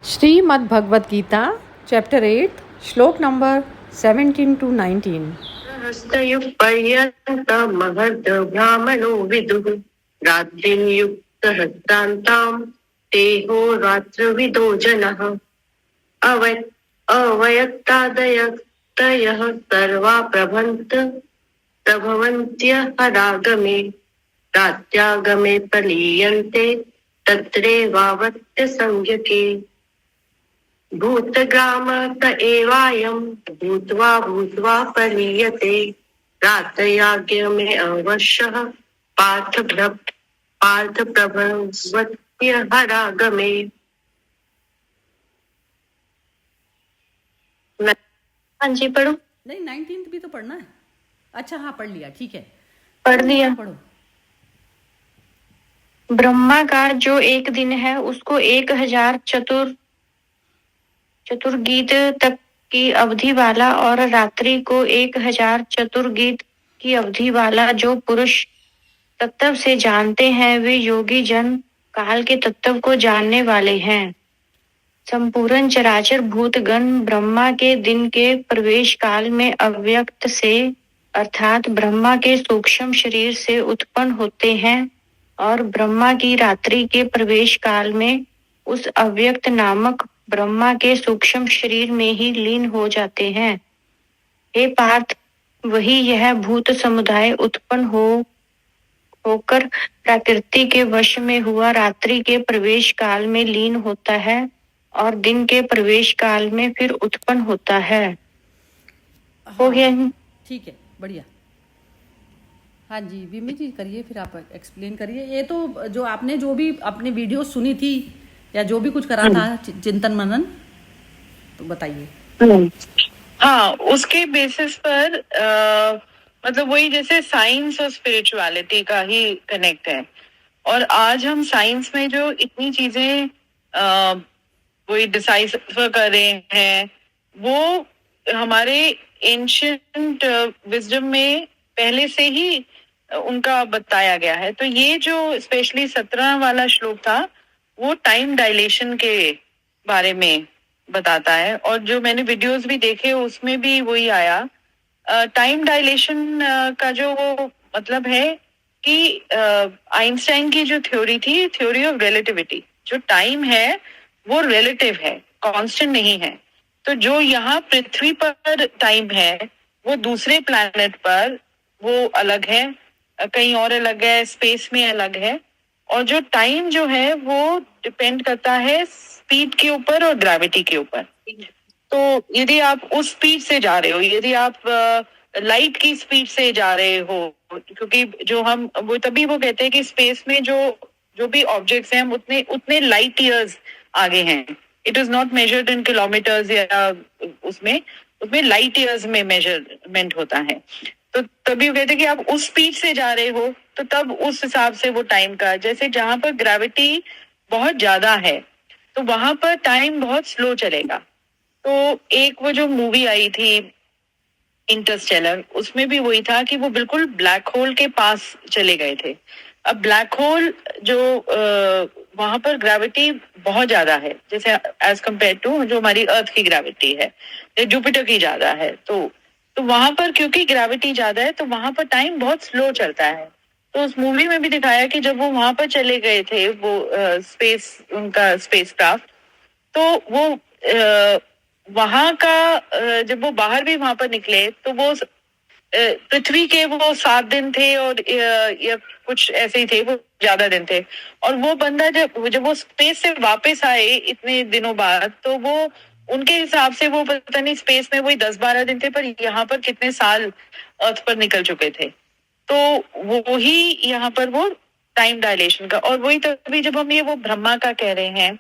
Shrimad Bhagavad Gita chapter 8 श्लोक number 17 to 19। सहस्रयुगपर्यन्तमहद् ब्राह्मणो विदुः रात्रिं युक्तहस्तान्तां तेहो रात्रविदो जनः अवयक्तादयः सर्वा प्रभवन्त्यहरागमे रात्यागमे प्रलीयन्ते तत्रैवावत्य संज्ञके भूतग्रामत एवायं भूत्वा भूत्वा प्रलीयते रात्रयाज्ञ में अवश्यः पार्थ प्रभवत्य हरागमे। हाँ जी पढ़ो। नहीं 19 भी तो पढ़ना है। अच्छा हाँ पढ़ लिया, ठीक है पढ़ लिया। पढ़ो। ब्रह्मा का जो एक दिन है उसको 1000 चतुर्गीत तक की अवधि वाला और रात्रि को 1000 चतुर्गीत की अवधि वाला जो पुरुष तत्व से जानते हैं वे योगी जन काल के तत्व को जानने वाले हैं। संपूर्ण चराचर भूतगण ब्रह्मा के दिन के प्रवेश काल में अव्यक्त से अर्थात ब्रह्मा के सूक्ष्म शरीर से उत्पन्न होते हैं और ब्रह्मा की रात्रि के प्रवेश काल में उस अव्यक्त नामक ब्रह्मा के सूक्ष्म शरीर में ही लीन हो जाते हैं। हे पार्थ, वही यह भूत समुदाय उत्पन्न होकर प्रकृति के वश में हुआ रात्रि के प्रवेश काल में लीन होता है और दिन के प्रवेश काल में फिर उत्पन्न होता है। हो गया? ठीक है, बढ़िया। हाँ जी विमी जी करिए, फिर आप एक्सप्लेन करिए। ये तो जो आपने जो भी अपनी वीडियो सुनी थी या जो भी कुछ करा था चिंतन मनन, तो बताइए। हाँ, उसके बेसिस पर मतलब वही जैसे साइंस और स्पिरिचुअलिटी का ही कनेक्ट है। और आज हम साइंस में जो इतनी चीजें वही डिसाइफर कर रहे हैं वो हमारे एंशिएंट विजडम में पहले से ही उनका बताया गया है। तो ये जो स्पेशली 17 वाला श्लोक था वो टाइम डायलेशन के बारे में बताता है। और जो मैंने वीडियोस भी देखे उसमें भी वही आया। टाइम डायलेशन का जो वो मतलब है कि आइंस्टाइन की जो थ्योरी थी, थ्योरी ऑफ रिलेटिविटी, जो टाइम है वो रिलेटिव है, कांस्टेंट नहीं है। तो जो यहाँ पृथ्वी पर टाइम है वो दूसरे प्लैनेट पर वो अलग है, कहीं और अलग है, स्पेस में अलग है। और जो टाइम जो है वो डिपेंड करता है स्पीड के ऊपर और ग्रेविटी के ऊपर। तो यदि आप उस स्पीड से जा रहे हो, यदि आप लाइट की स्पीड से जा रहे हो, क्योंकि जो हम वो तभी वो कहते हैं कि स्पेस में जो भी ऑब्जेक्ट्स हैं हम उतने लाइट ईयर्स आगे हैं। It is not measured in kilometres या उसमें लाइट ईयर्स में मेजरमेंट होता है। तो तभी वो कहते हैं कि आप उस स्पीड से जा रहे हो तो तब उस हिसाब से वो टाइम का, जैसे जहां पर ग्रेविटी बहुत ज्यादा है तो वहां पर टाइम बहुत स्लो चलेगा। तो एक वो जो मूवी आई थी इंटरस्टेलर, उसमें भी वही था कि वो बिल्कुल ब्लैक होल के पास चले गए थे। अब ब्लैक होल जो वहां पर ग्रेविटी बहुत ज्यादा है, जैसे एज कम्पेयर टू जो हमारी अर्थ की ग्रेविटी है, जुपिटर की ज्यादा है। तो वहां पर क्योंकि ग्रेविटी ज्यादा है तो वहां पर टाइम बहुत स्लो चलता है। तो उस मूवी में भी दिखाया कि जब वो वहां पर चले गए थे, वो स्पेस उनका स्पेस क्राफ्ट, तो वो वहां का जब वो बाहर भी वहां पर निकले तो वो पृथ्वी के वो 7 दिन थे और या कुछ ऐसे ही थे, वो ज्यादा दिन थे। और वो बंदा जब वो स्पेस से वापस आए इतने दिनों बाद, तो वो उनके हिसाब से वो पता नहीं स्पेस में वही 10-12 दिन थे, पर यहाँ पर कितने साल अर्थ पर निकल चुके थे। तो वो ही यहाँ पर वो टाइम डायलेशन का। और वही तभी जब हम ये वो ब्रह्मा का कह रहे हैं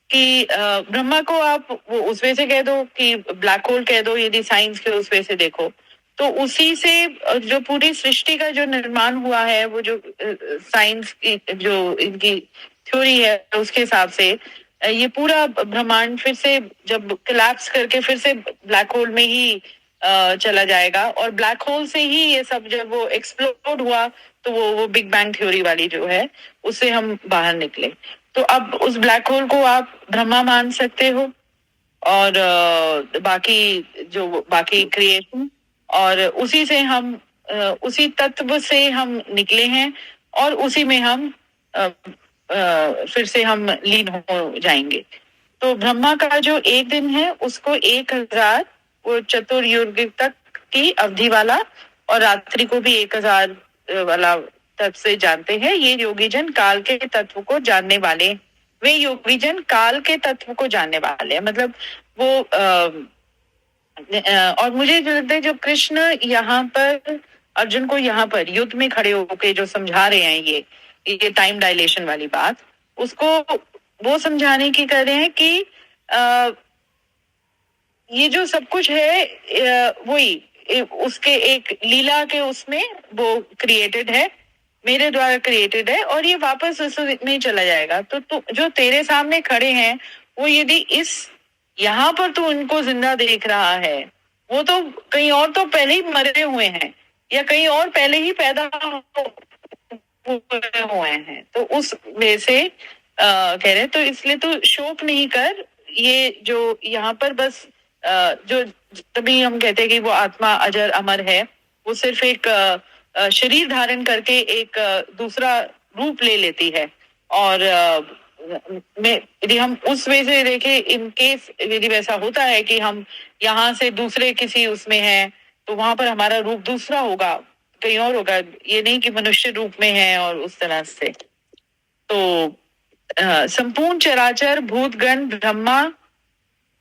कि ब्रह्मा को आप वो उस वे से कह दो कि ब्लैक होल कह दो, यदि साइंस के उस वे से देखो तो उसी से जो पूरी सृष्टि का जो निर्माण हुआ है, वो जो साइंस की जो इनकी थ्योरी है उसके हिसाब से ये पूरा ब्रह्मांड फिर से जब कोलैप्स करके फिर से ब्लैक होल में ही चला जाएगा। और ब्लैक होल से ही ये सब जब वो एक्सप्लोड हुआ तो वो बिग बैंग थ्योरी वाली जो है उससे हम बाहर निकले। तो अब उस ब्लैक होल को आप ब्रह्मा मान सकते हो, और बाकी क्रिएशन, और उसी से हम उसी तत्व से हम निकले हैं, और उसी में हम फिर से हम लीन हो जाएंगे। तो ब्रह्मा का जो एक दिन है उसको 1000 वो चतुर्युग तक की अवधि वाला, और रात्रि को भी 1000 वाला तत्व से जानते हैं। ये योगीजन काल के तत्व को जानने वाले, वे योगीजन काल के तत्व को जानने वाले हैं। मतलब वो और मुझे जो लगता है, जो कृष्ण यहाँ पर अर्जुन को यहाँ पर युद्ध में खड़े होके जो समझा रहे हैं, ये टाइम डायलेशन वाली बात, उसको वो समझाने की कर रहे हैं कि ये जो सब कुछ है वही उसके एक लीला के उसमें वो क्रिएटेड है, मेरे द्वारा क्रिएटेड है, और ये वापस उसमें चला जाएगा। तो जो तेरे सामने खड़े हैं, वो यदि यहाँ पर तू उनको जिंदा देख रहा है, वो तो कहीं और तो पहले ही मरे हुए हैं, या कहीं और पहले ही पैदा हुए हैं। तो उस वे से कह रहे, तो इसलिए तू शोक नहीं कर। ये जो यहाँ पर बस जो तभी हम कहते हैं कि वो आत्मा अजर अमर है, वो सिर्फ एक शरीर धारण करके एक दूसरा रूप ले लेती है। और यदि हम उस वे से देखें, इन केस यदि वैसा होता है कि हम यहाँ से दूसरे किसी उसमें हैं, तो वहां पर हमारा रूप दूसरा होगा, कहीं और होगा, ये नहीं कि मनुष्य रूप में है और उस तरह से। तो संपूर्ण चराचर भूतगण ब्रह्मा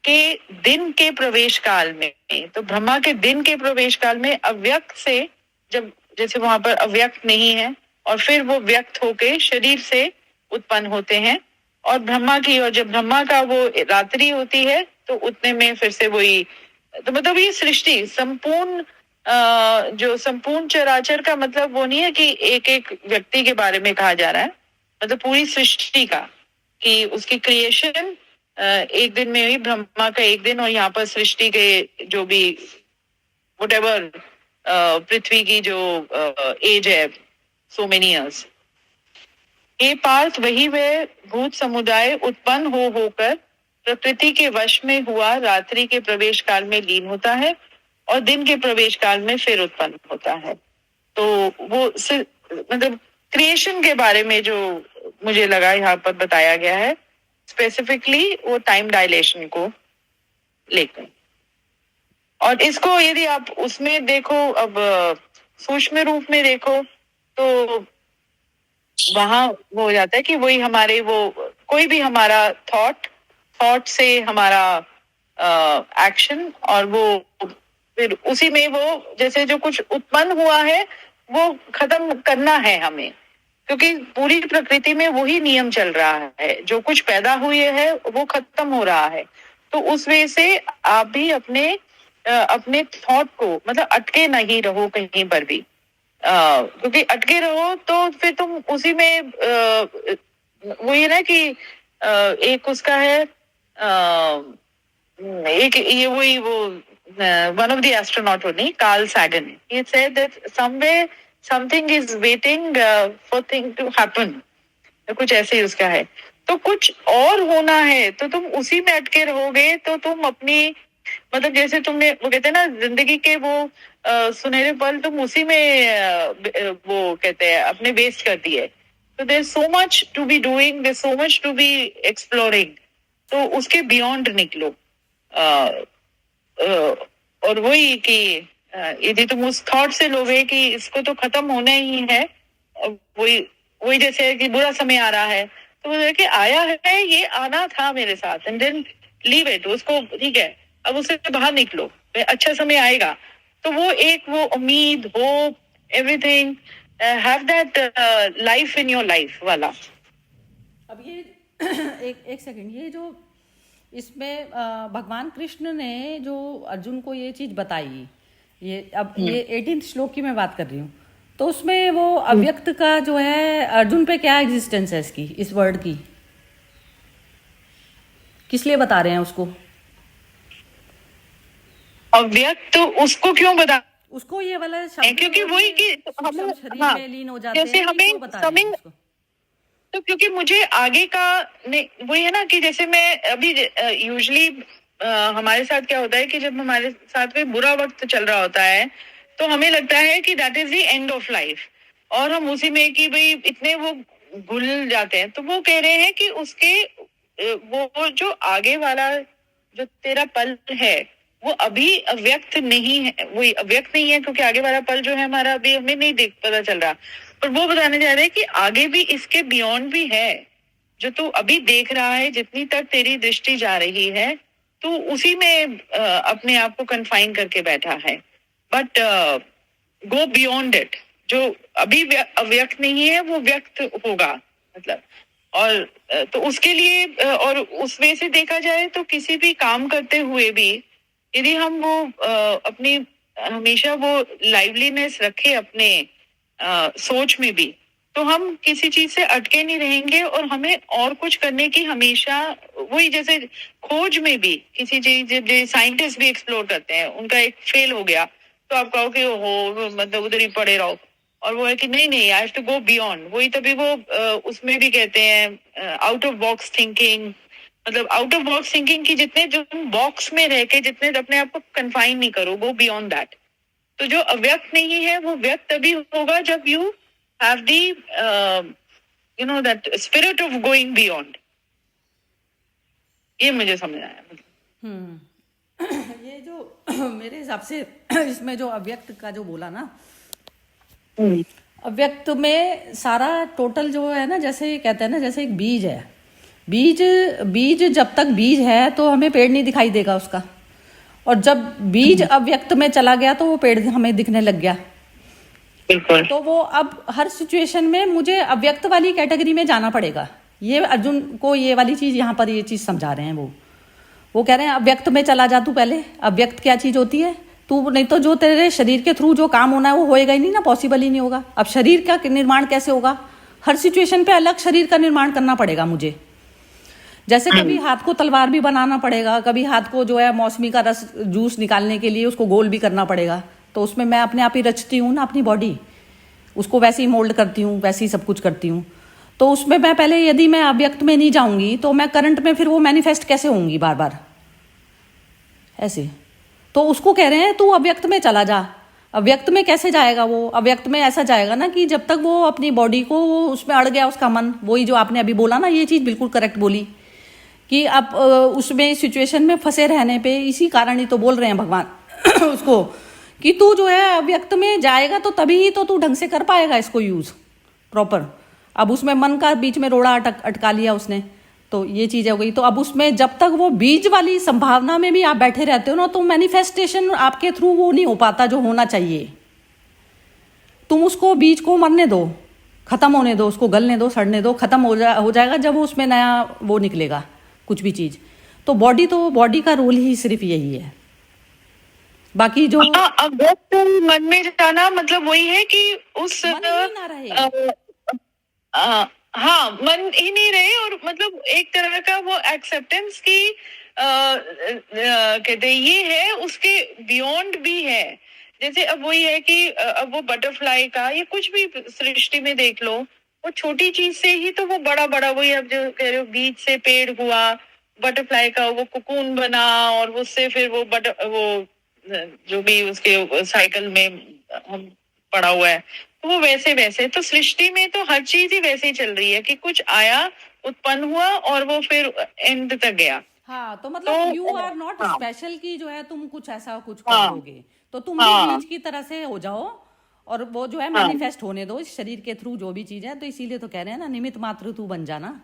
के दिन के प्रवेश काल में, तो ब्रह्मा के दिन के प्रवेश काल में अव्यक्त से, जब जैसे वहां पर अव्यक्त नहीं है, और फिर वो व्यक्त होके शरीर से उत्पन्न होते हैं, और ब्रह्मा की, और जब ब्रह्मा का वो रात्रि होती है तो उतने में फिर से वही, तो मतलब ये सृष्टि संपूर्ण जो संपूर्ण चराचर का मतलब वो नहीं है कि एक एक व्यक्ति के बारे में कहा जा रहा है, मतलब पूरी सृष्टि का, कि उसकी क्रिएशन एक दिन में हुई, ब्रह्मा का एक दिन, और यहाँ पर सृष्टि के जो भी व्हाटएवर पृथ्वी की जो एज है, सो मेनी ईयर्स। ये पार्थ वही वह भूत समुदाय उत्पन्न होकर प्रकृति के वश में हुआ रात्रि के प्रवेश काल में लीन होता है, और दिन के प्रवेश काल में फिर उत्पन्न होता है। तो वो मतलब क्रिएशन के बारे में जो मुझे लगा यहाँ पर बताया गया है, स्पेसिफिकली वो टाइम डायलेशन को लेकर। और इसको यदि आप उसमें देखो, अब सूक्ष्म रूप में देखो, तो वहां वो हो जाता है कि वही हमारे वो कोई भी हमारा थॉट से हमारा एक्शन, और वो फिर उसी में वो जैसे जो कुछ उत्पन्न हुआ है वो खत्म करना है हमें, क्योंकि पूरी प्रकृति में वही नियम चल रहा है, जो कुछ पैदा हुए है वो खत्म हो रहा है। तो उस वजह से आप भी अपने थॉट को, मतलब अटके नहीं रहो कहीं पर भी, क्योंकि अटके रहो तो फिर तुम उसी में वही ना कि एक उसका है एक ये वही वो वन ऑफ द एस्ट्रोनॉट नहीं, Carl Sagan, he said that somewhere something is waiting for thing to happen, कुछ ऐसे ही उसका है। तो कुछ और होना है, तो तुम उसी में अटके रहोगे, तो तुम अपनी, मतलब जैसे तुमने वो कहते हैं ना, जिंदगी के वो सुनहरे पल तुम उसी में वो कहते हैं अपने वेस्ट कर दिए। तो there so much to be doing, there so much to be exploring, तो उसके बियॉन्ड निकलो। और वही कि यदि तुम उस थॉट से लोगे कि इसको तो खत्म होना ही है, वही जैसे कि बुरा समय आ रहा है, तो वो कि आया है, ये आना था मेरे साथ, एंड देन लीव इट, उसको ठीक है, अब उससे बाहर निकलो, अच्छा समय आएगा। तो वो एक वो उम्मीद, hope, everything, have that life in your life वाला। अब ये एक सेकंड, ये जो इसमें भगवान कृष्ण ने जो अर्जुन को ये चीज बताई, ये अब ये 18 श्लोक की मैं बात कर रही हूँ, तो उसमें वो अव्यक्त का जो है अर्जुन पे क्या एग्जिस्टेंस है इसकी, इस वर्ड की, किस लिए बता रहे हैं उसको? अव्यक्त तो उसको क्यों बता, उसको ये वाला शब्द, क्योंकि वही कि शरीर में लीन हो जाते हैं, जैसे हमें तो क्योंकि मुझे आगे का वही है ना कि जैसे मैं अभी यूजली हमारे साथ क्या होता है कि जब हमारे साथ में बुरा वक्त चल रहा होता है तो हमें लगता है कि that is the end of life, और हम उसी में कि भाई इतने वो घुल जाते हैं। तो वो कह रहे हैं कि उसके वो जो आगे वाला जो तेरा पल है वो अभी अव्यक्त नहीं है, वही अव्यक्त नहीं है क्योंकि आगे वाला पल जो है हमारा अभी हमें नहीं देख पता चल रहा। पर वो बताने जा रहे हैं कि आगे भी इसके बियॉन्ड भी है, जो तू अभी देख रहा है, जितनी तक तेरी दृष्टि जा रही है तू उसी में अपने आप को कन्फाइन करके बैठा है। बट गो बियॉन्ड इट, जो अभी अव्यक्त नहीं है वो व्यक्त होगा, मतलब। और तो उसके लिए और उस वे से देखा जाए तो किसी भी काम करते हुए भी यदि हम वो अपनी हमेशा वो लाइवलीनेस रखे अपने सोच में भी, तो हम किसी चीज से अटके नहीं रहेंगे और हमें और कुछ करने की हमेशा वही, जैसे खोज में भी किसी चीज जो साइंटिस्ट भी एक्सप्लोर करते हैं, उनका एक फेल हो गया तो आप कहो कि हो मतलब उधर ही पड़े रहो, और वो है कि नहीं नहीं I have to go beyond. वही तभी वो उसमें भी कहते हैं आउट ऑफ बॉक्स थिंकिंग, मतलब आउट ऑफ बॉक्स थिंकिंग की जितने जो बॉक्स में रह के जितने अपने आप को कन्फाइन नहीं करो, गो बियॉन्ड दैट। तो जो अव्यक्त नहीं है वो व्यक्त तभी होगा जब you have the you know that spirit of going beyond. ये मुझे समझ आया। ये जो मेरे हिसाब से इसमें जो अव्यक्त का जो बोला ना, अव्यक्त में सारा टोटल जो है ना, जैसे कहते हैं ना जैसे एक बीज है, बीज जब तक बीज है तो हमें पेड़ नहीं दिखाई देगा उसका, और जब बीज अव्यक्त में चला गया तो वो पेड़ हमें दिखने लग गया। तो वो अब हर सिचुएशन में मुझे अव्यक्त वाली कैटेगरी में जाना पड़ेगा। ये अर्जुन को ये वाली चीज यहाँ पर ये चीज समझा रहे हैं। वो कह रहे हैं अव्यक्त में चला जा तू पहले। अव्यक्त क्या चीज होती है तू, नहीं तो जो तेरे शरीर के थ्रू जो काम होना है वो होएगा ही नहीं ना, पॉसिबल ही नहीं होगा। अब शरीर का निर्माण कैसे होगा? हर सिचुएशन पे अलग शरीर का निर्माण करना पड़ेगा मुझे। जैसे कभी हाथ को तलवार भी बनाना पड़ेगा, कभी हाथ को जो है मौसमी का रस जूस निकालने के लिए उसको गोल भी करना पड़ेगा, तो उसमें मैं अपने आप ही रचती हूँ ना अपनी बॉडी, उसको वैसे ही मोल्ड करती हूँ, वैसे ही सब कुछ करती हूँ। तो उसमें मैं पहले यदि मैं अव्यक्त में नहीं जाऊंगी तो मैं करंट में फिर वो मैनिफेस्ट कैसे होंगी बार बार ऐसे। तो उसको कह रहे हैं तू अव्यक्त में चला जा। अव्यक्त में कैसे जाएगा वो? अव्यक्त में ऐसा जाएगा ना कि जब तक वो अपनी बॉडी को वो उसमें अड़ गया उसका मन, वही जो आपने अभी बोला ना, ये चीज बिल्कुल करेक्ट बोली कि आप उसमें सिचुएशन में फंसे रहने पे, इसी कारण ही तो बोल रहे हैं भगवान उसको कि तू जो है अव्यक्त में जाएगा तो तभी ही तो तू ढंग से कर पाएगा इसको यूज प्रॉपर। अब उसमें मन का बीच में रोड़ा अटका लिया उसने, तो ये चीज हो गई। तो अब उसमें जब तक वो बीज वाली संभावना में भी आप बैठे रहते हो ना, तो मैनिफेस्टेशन आपके थ्रू वो नहीं हो पाता जो होना चाहिए। तुम उसको बीज को मरने दो, खत्म होने दो, उसको गलने दो, सड़ने दो, खत्म हो जाएगा जब उसमें नया वो निकलेगा कुछ भी चीज। तो बॉडी का रोल ही सिर्फ यही है। बाकी जो अव्यक्त मन में जाना मतलब वही है कि उस हाँ मन ही नहीं रहे, और मतलब एक तरह का वो एक्सेप्टेंस की कहते ये है, उसके बियॉन्ड भी है। जैसे अब वही है कि अब वो बटरफ्लाई का, ये कुछ भी सृष्टि में देख लो, वो छोटी चीज से ही तो वो बड़ा बड़ा, वही अब जो कह रहे हो बीज से पेड़ हुआ, बटरफ्लाई का वो कुकून बना, और उससे फिर वो जो भी उसके साइकिल में हम पड़ा हुआ है, तो वो वैसे वैसे। तो सृष्टि में तो हर चीज ही वैसे ही चल रही है कि कुछ आया, उत्पन्न हुआ और वो फिर एंड तक गया। हाँ, तो मतलब यू आर नॉट स्पेशल की जो है तुम कुछ ऐसा कुछ कर दोगे, तो तुम भी बीज की तरह से हो जाओ और वो जो है मैनिफेस्ट होने दो इस शरीर के थ्रू जो भी चीज है। तो इसीलिए तो कह रहे हैं ना, निमित्त मात्र तू बन जाना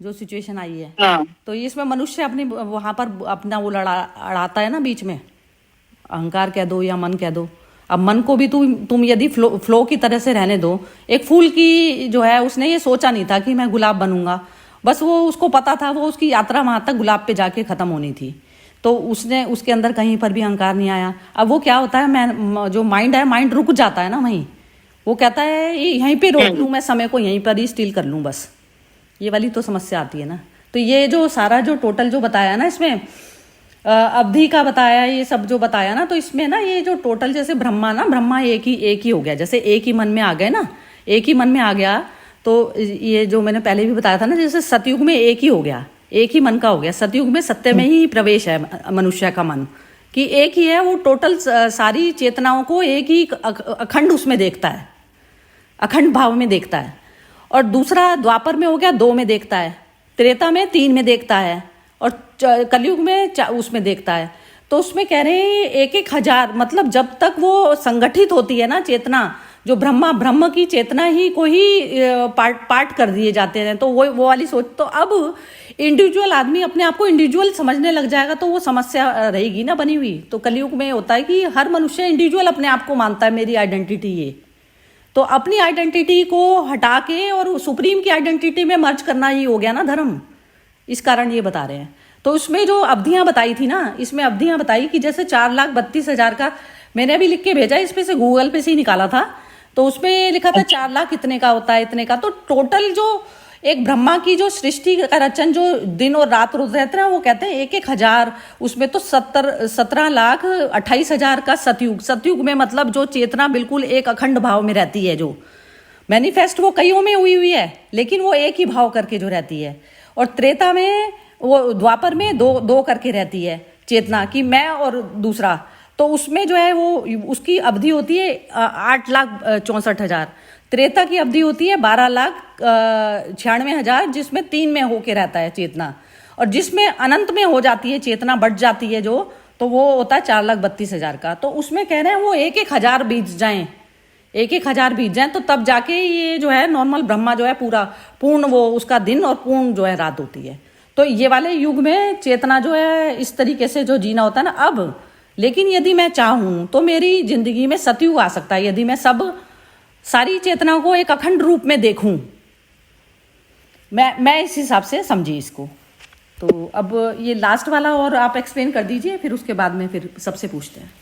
जो सिचुएशन आई है। तो इसमें मनुष्य अपनी वहां पर अपना वो अड़ाता है ना बीच में, अहंकार कह दो या मन कह दो। अब मन को भी तुम यदि फ्लो की तरह से रहने दो। एक फूल की जो है उसने ये सोचा नहीं था कि मैं गुलाब बनूंगा, बस वो उसको पता था वो उसकी यात्रा वहां तक गुलाब पे जाके खत्म होनी थी, तो उसने उसके अंदर कहीं पर भी अहंकार नहीं आया। अब वो क्या होता है, मैं जो माइंड है, माइंड रुक जाता है ना वहीं, वो कहता है यहीं पे रोक लूं मैं, समय को यहीं पर ही स्टील कर लूं, बस ये वाली तो समस्या आती है ना। तो ये जो सारा जो टोटल जो बताया ना इसमें अवधि का बताया, ये सब जो बताया ना, तो इसमें ना ये जो टोटल जैसे ब्रह्मा एक ही हो गया, जैसे एक ही मन में आ गए ना, एक ही मन में आ गया तो ये जो मैंने पहले भी बताया था ना, जैसे सतयुग में एक ही हो गया, एक ही मन का हो गया। सतयुग में सत्य में ही प्रवेश है मनुष्य का मन, कि एक ही है वो, टोटल सारी चेतनाओं को एक ही अखंड उसमें देखता है, अखंड भाव में देखता है। और दूसरा द्वापर में हो गया 2 में देखता है, त्रेता में 3 में देखता है, और कलयुग में उसमें देखता है। तो उसमें कह रहे हैं 1,000, मतलब जब तक वो संगठित होती है ना चेतना, जो ब्रह्म की चेतना ही को ही पार्ट कर दिए जाते हैं, तो वो वाली सोच। तो अब इंडिविजुअल आदमी अपने आप को इंडिविजुअल समझने लग जाएगा, तो वो समस्या रहेगी ना बनी हुई। तो कलयुग में होता है कि हर मनुष्य इंडिविजुअल अपने आप को मानता है, मेरी आइडेंटिटी ये। तो अपनी आइडेंटिटी को हटा के और सुप्रीम की आइडेंटिटी में मर्ज करना ही हो गया ना धर्म। इस कारण ये बता रहे हैं। तो उसमें जो अवधियां बताई थी ना, इसमें अवधियां बताई कि जैसे 4,32,000 का मैंने अभी लिख के भेजा, इस पे से गूगल पे से ही निकाला था। तो उसमें लिखा था 4 लाख इतने का होता है, इतने का। तो टोटल जो एक ब्रह्मा की जो सृष्टि का रचन, जो दिन और रात रहते हैं, वो कहते हैं 1,000। उसमें तो 17,28,000 का सतयुग। सतयुग में मतलब जो चेतना बिल्कुल एक अखंड भाव में रहती है, जो मैनिफेस्ट वो कईयों में हुई है, लेकिन वो एक ही भाव करके जो रहती है। और त्रेता में, वो द्वापर में दो करके रहती है चेतना, कि मैं और दूसरा। तो उसमें जो है वो उसकी अवधि होती है 8,64,000। त्रेता की अवधि होती है 12,96,000, जिसमें 3 में होके रहता है चेतना। और जिसमें अनंत में हो जाती है चेतना, बढ़ जाती है जो, तो वो होता है 4,32,000 का। तो उसमें कह रहे हैं वो 1,000 बीत जाएं, 1,000 बीत जाएं, तो तब जाके ये जो है नॉर्मल ब्रह्मा जो है पूर्ण वो उसका दिन और पूर्ण जो है रात होती है। तो ये वाले युग में चेतना जो है इस तरीके से जो जीना होता है ना अब। लेकिन यदि मैं चाहूं तो मेरी जिंदगी में सतयुग आ सकता है, यदि मैं सारी चेतनाओं को एक अखंड रूप में देखूं। मैं इस हिसाब से समझी इसको। तो अब ये लास्ट वाला और आप एक्सप्लेन कर दीजिए, फिर उसके बाद में फिर सबसे पूछते हैं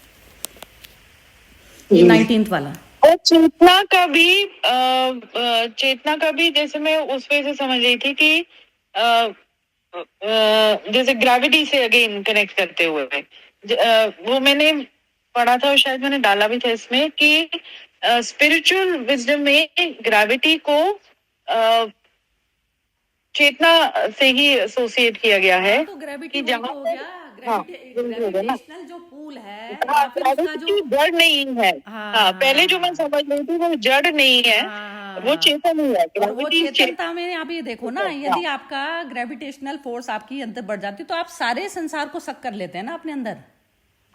ये 19th वाला। और चेतना का भी जैसे मैं उस वजह से समझ रही थी कि जैसे ग्रेविटी से अगेन कनेक्ट करते हुए वो मैंने पढ़ा था और शायद मैंने डाला भी था इसमें कि स्पिरिचुअल विजडम में ग्रेविटी को चेतना से ही एसोसिएट किया गया है। तो ग्रेविटी कि जहाँ हो गया, ग्रेविटेशनल जो पुल है, या फिर उसका ग्रेविटी जो जड़ नहीं है। हाँ, पहले जो मैं समझ रही थी वो जड़ नहीं है, वो चेतन ही है। और वो चेतनता में आप ये देखो ना, यदि आपका ग्रेविटेशनल फोर्स आपकी अंदर बढ़ जाती है, तो आप सारे संसार को सक कर लेते हैं ना अपने अंदर।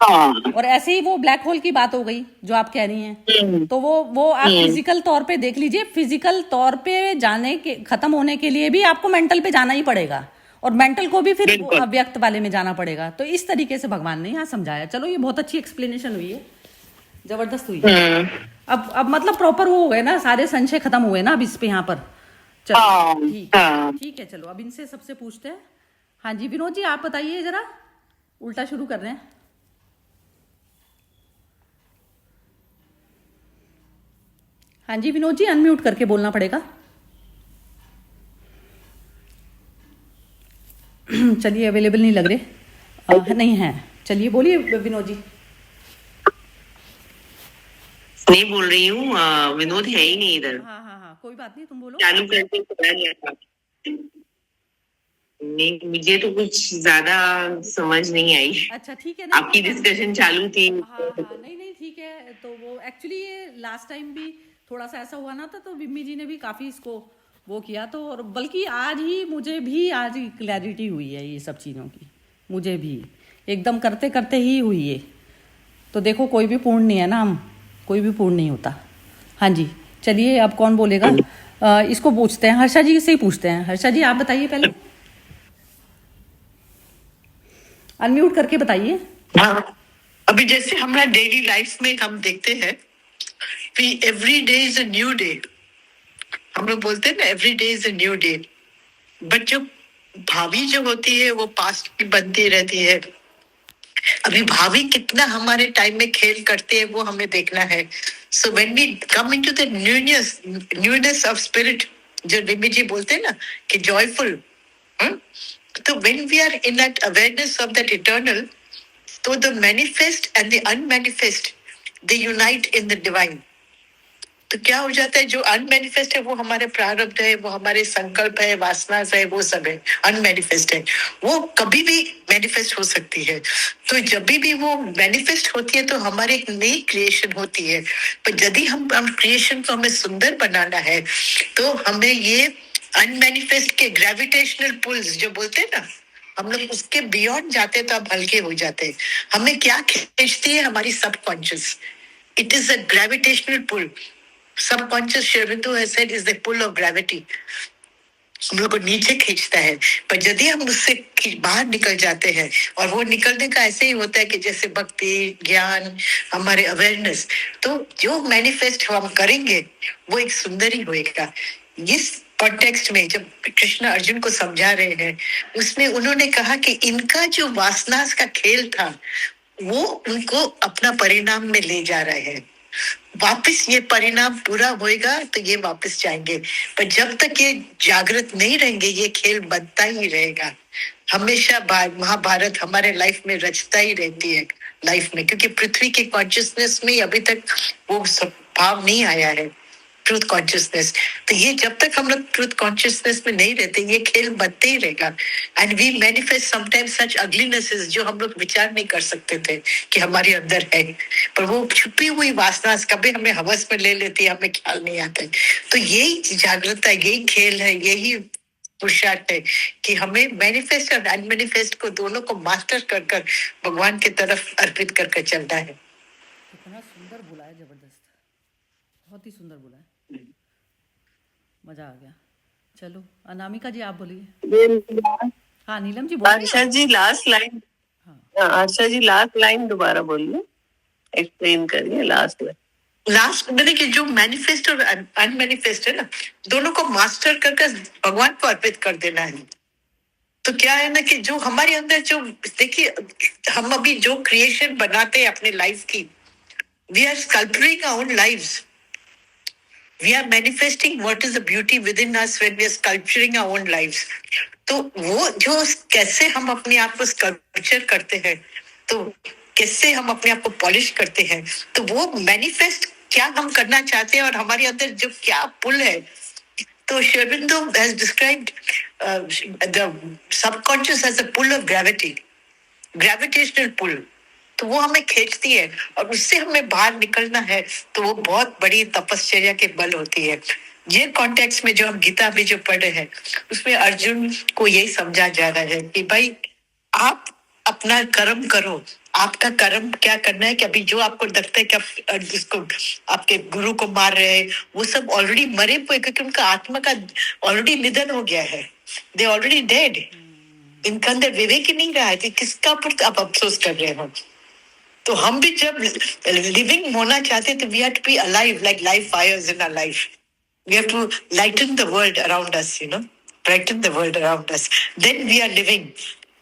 हाँ। और ऐसे ही वो ब्लैक होल की बात हो गई जो आप कह रही हैं। तो वो आप फिजिकल तौर पे देख लीजिए, फिजिकल तौर पे जाने के खत्म होने के लिए भी आपको मेंटल पे जाना ही पड़ेगा, और मेंटल को भी फिर अव्यक्त वाले में जाना पड़ेगा। तो इस तरीके से भगवान ने यहाँ समझाया। चलो, ये बहुत अच्छी एक्सप्लेनेशन हुई है, जबरदस्त हुई है। अब मतलब प्रॉपर वो हो गए ना, सारे संशय खत्म हुए ना अब इस पे यहाँ पर। चलो ठीक है, चलो अब इनसे सबसे पूछते हैं। हाँ जी विनोद जी, आप बताइए जरा, उल्टा शुरू कर रहे हैं। हाँ जी विनोद जी, अनम्यूट करके बोलना पड़ेगा। चलिए, अवेलेबल नहीं लग रहे। नहीं है, चलिए बोलिए विनोद जी। नहीं बोल रही हूँ, विनोद है ही नहीं इधर। हाँ, कोई बात नहीं, तुम बोलो। चालू करके पता लिया था। नहीं, मुझे तो कुछ ज्यादा समझ नहीं आई। अच्छा ठीक है, आपकी डिस्कशन चालू थी। हाँ, नहीं ठीक है। तो वो एक्चुअली ये लास्ट टाइम भी थोड़ा सा ऐसा हुआ ना था, तो विम्मी जी ने भी काफी इसको वो किया। तो और बल्कि आज ही क्लैरिटी हुई है ये सब चीज़ों की, मुझे भी एकदम करते करते ही हुई है। तो देखो, कोई भी पूर्ण नहीं है ना, हम कोई भी पूर्ण नहीं होता। हाँ जी, चलिए अब कौन बोलेगा? इसको पूछते हैं, हर्षा जी से ही पूछते हैं। हर्षा जी, आप बताइए पहले, अनम्यूट करके बताइए। हाँ, अभी जैसे हमारा डेली लाइफ में हम देखते हैं कि every day is a new day. हम लोग बोलते हैं ना, every day is a new day. But जो भावी जो होती है वो पास्ट की बनती रहती है। अभी भावी कितना हमारे टाइम में खेल करते हैं वो हमें देखना है। So when we come into the newness of spirit, जो रिमी जी बोलते हैं ना कि जॉयफुल, तो when we are in that awareness of that eternal, so the manifest and the unmanifest, they unite in the divine. तो क्या हो जाता है, जो अनमैनिफेस्ट है वो हमारे प्रारब्ध है, वो हमारे संकल्प है, वासना है, वो सब है अनमैनिफेस्ट है, वो कभी भी मैनिफेस्ट हो सकती है। तो जब भी वो मैनिफेस्ट होती है तो हमारे एक नई क्रिएशन होती है। पर यदि हम क्रिएशन को हमें सुंदर बनाना है तो हमें ये अनमैनिफेस्ट के ग्रेविटेशनल पुल्स जो बोलते हैं ना, हम लोग उसके बियॉन्ड जाते हैं तो हम हल्के हो जाते हैं। हमें क्या खींचती है, हमारी subconscious. It is a gravitational pull. Subconscious शेरबिंदु has said is the pull of gravity. हम लोग को नीचे खींचता है, पर यदि हम उससे बाहर निकल जाते हैं, और वो निकलने का ऐसे ही होता है कि जैसे भक्ति, ज्ञान, हमारे अवेयरनेस, तो जो मैनिफेस्ट हम करेंगे वो एक सुंदर ही होएगा। इस कॉन्टेक्स्ट में जब कृष्ण अर्जुन को समझा रहे हैं, उसमें उन्होंने कहा कि इनका जो वासना का खेल था वो उनको अपना परिणाम में ले जा रहे हैं। वापस ये परिणाम पूरा होएगा तो ये वापस जाएंगे, पर जब तक ये जागृत नहीं रहेंगे ये खेल बनता ही रहेगा। हमेशा महाभारत हमारे लाइफ में रचता ही रहती है लाइफ में, क्योंकि पृथ्वी के कॉन्शियसनेस में अभी तक वो सब भाव नहीं आया है, ट्रूथ कॉन्शियसनेस। तो ये जब तक हम लोग ट्रूथ कॉन्शियसनेस में नहीं रहते ये खेल बनते ही रहेगा। एंड वी मैनिफेस्ट समटाइम्स सच अगलीनेसेस जो हम लोग विचार नहीं कर सकते थे कि हमारे अंदर है, पर वो छुपी हुई वासना कभी हमें हवस में ले लेती है, हमें ख्याल नहीं आता है। तो यही जागृतता, यही खेल है, यही पुरुषार्थ है कि हमें मैनिफेस्ट और अनमैनिफेस्ट को दोनों को मास्टर कर कर भगवान की तरफ अर्पित कर कर चलना है। कितना सुंदर बोला है, जबरदस्त, बहुत ही सुंदर बोला है, मजा आ गया। चलो अनामिका जी आप बोलिए। हाँ नीलम जी बोलिए। Asha ji last line, Asha ji last line दोबारा बोलिए, एक्सप्लेन करिए लास्ट लाइन। लास्ट मैंने कि जो मैनिफेस्ट और अनमैनिफेस्ट है ना, दोनों को मास्टर करके भगवान को अर्पित कर देना है। तो क्या है ना कि जो हमारे अंदर जो, देखिए हम अभी जो क्रिएशन बनाते हैं अपने लाइफ की, we are sculpturing our own lives, we are manifesting what is the beauty within us when we are sculpturing our own lives. तो वो जो कैसे हम अपने आप को स्कल्पचर करते हैं, तो कैसे हम अपने आप को पॉलिश करते हैं, तो वो मैनिफेस्ट क्या हम करना चाहते हैं और हमारे अंदर जो क्या पुल है। तो शेरबिंदो has described the subconscious as a pull of gravity, gravitational pull। तो वो हमें खींचती है और उससे हमें बाहर निकलना है, तो वो बहुत बड़ी तपस्या के बल होती है। ये कॉन्टेक्स्ट में जो हम गीता में जो पढ़ रहे हैं उसमें अर्जुन को यही समझा जा रहा है कि भाई आप अपना कर्म करो। आपका कर्म क्या करना है कि अभी जो आपको लगता है कि आप जिसको आपके गुरु को मार रहे हैं वो सब ऑलरेडी मरे हुए, क्योंकि उनका आत्मा का ऑलरेडी निधन हो गया है, दे ऑलरेडी डेड। इनका अंदर विवेक ही नहीं रहा है कि किसका पर आप अफसोस कर रहे हो। तो हम भी जब लिविंग होना चाहते तो we have to be alive like live fires in our life. We have to lighten the world around us, you know, brighten the world around us, then we are living.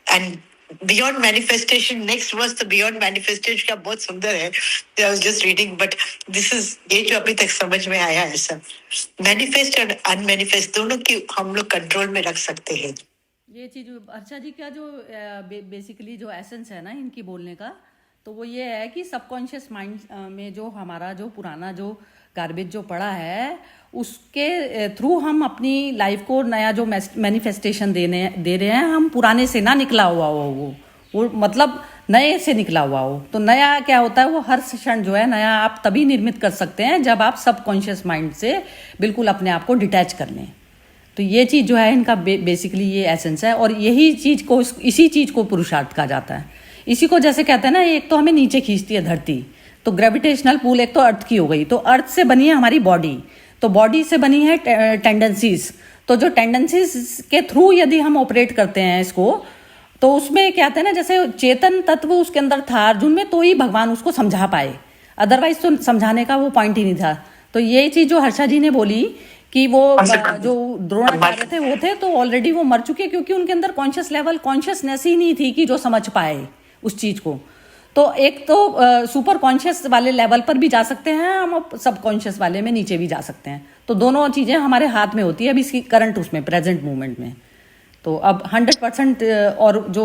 And beyond manifestation, next verse तो beyond manifestation का बहुत सुंदर है, I was just reading, but this is ये जो अभी तक समझ में आया है सब, मैनिफेस्ट और अनमैनिफेस्ट दोनों की हम लोग कंट्रोल में रख सकते हैं। ये चीज अर्चा जी का जो बेसिकली जो एसेंस है ना इनकी बोलने का, तो वो ये है कि सबकॉन्शियस माइंड में जो हमारा जो पुराना जो गार्बेज जो पड़ा है उसके थ्रू हम अपनी लाइफ को नया जो मैनिफेस्टेशन दे रहे हैं, हम पुराने से ना निकला हुआ हो वो मतलब नए से निकला हुआ हो। तो नया क्या होता है, वो हर क्षण जो है नया आप तभी निर्मित कर सकते हैं जब आप सबकॉन्शियस माइंड से बिल्कुल अपने आप को डिटैच कर लें। तो ये चीज़ जो है इनका बेसिकली ये एसेंस है, और यही चीज़ को, इसी चीज़ को पुरुषार्थ कहा जाता है। इसी को जैसे कहते हैं ना, एक तो हमें नीचे खींचती है धरती, तो ग्रेविटेशनल पुल एक तो अर्थ की हो गई, तो अर्थ से बनी है हमारी बॉडी, तो बॉडी से बनी है टेंडेंसीज। तो जो टेंडेंसीज के थ्रू यदि हम ऑपरेट करते हैं इसको, तो उसमें क्या कहते हैं ना, जैसे चेतन तत्व उसके अंदर था अर्जुन में, तो ही भगवान उसको समझा पाए, अदरवाइज तो समझाने का वो पॉइंट ही नहीं था। तो ये चीज़ जो हर्षा जी ने बोली कि वो जो द्रोणाचार्य थे वो थे तो ऑलरेडी वो मर चुके, क्योंकि उनके अंदर कॉन्शियस लेवल कॉन्शियसनेस ही नहीं थी कि जो समझ पाए उस चीज़ को। तो एक तो सुपर कॉन्शियस वाले लेवल पर भी जा सकते हैं हम, सब कॉन्शियस वाले में नीचे भी जा सकते हैं। तो दोनों चीज़ें हमारे हाथ में होती है अभी इसकी करंट उसमें प्रेजेंट मोमेंट में। तो अब 100% और जो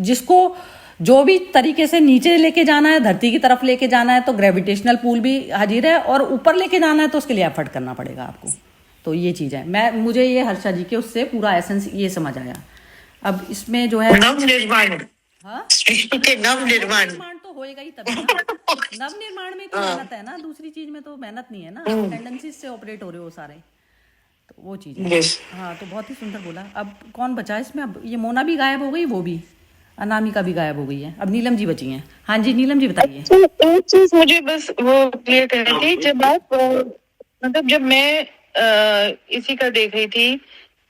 जिसको जो भी तरीके से नीचे लेके जाना है, धरती की तरफ लेके जाना है, तो ग्रेविटेशनल पुल भी हाजिर है, और ऊपर लेके जाना है तो उसके लिए एफर्ट करना पड़ेगा आपको। तो ये चीज़ है। मुझे ये हर्षा जी के उससे पूरा एसेंस ये समझ आया। अब इसमें जो है नव निर्माण, हाँ, सृष्टि के नव निर्माण। निर्माण तो होएगा ही तभी ना। नव निर्माण में तो मेहनत है ना, दूसरी चीज में तो मेहनत नहीं है ना, टेंडेंसी से ऑपरेट हो रहे हो सारे, तो वो चीज है। Yes. हाँ, तो बहुत ही सुंदर बोला। अब कौन बचा इसमें? अब ये मोना भी गायब हो गई, वो भी अनामिका भी गायब हो गई है, अब नीलम जी बची हैं। हाँ जी, नीलम जी बताइए। तो एक चीज मुझे बस वो क्लियर करनी थी, जब आप मतलब जब मैं इसी का देख रही थी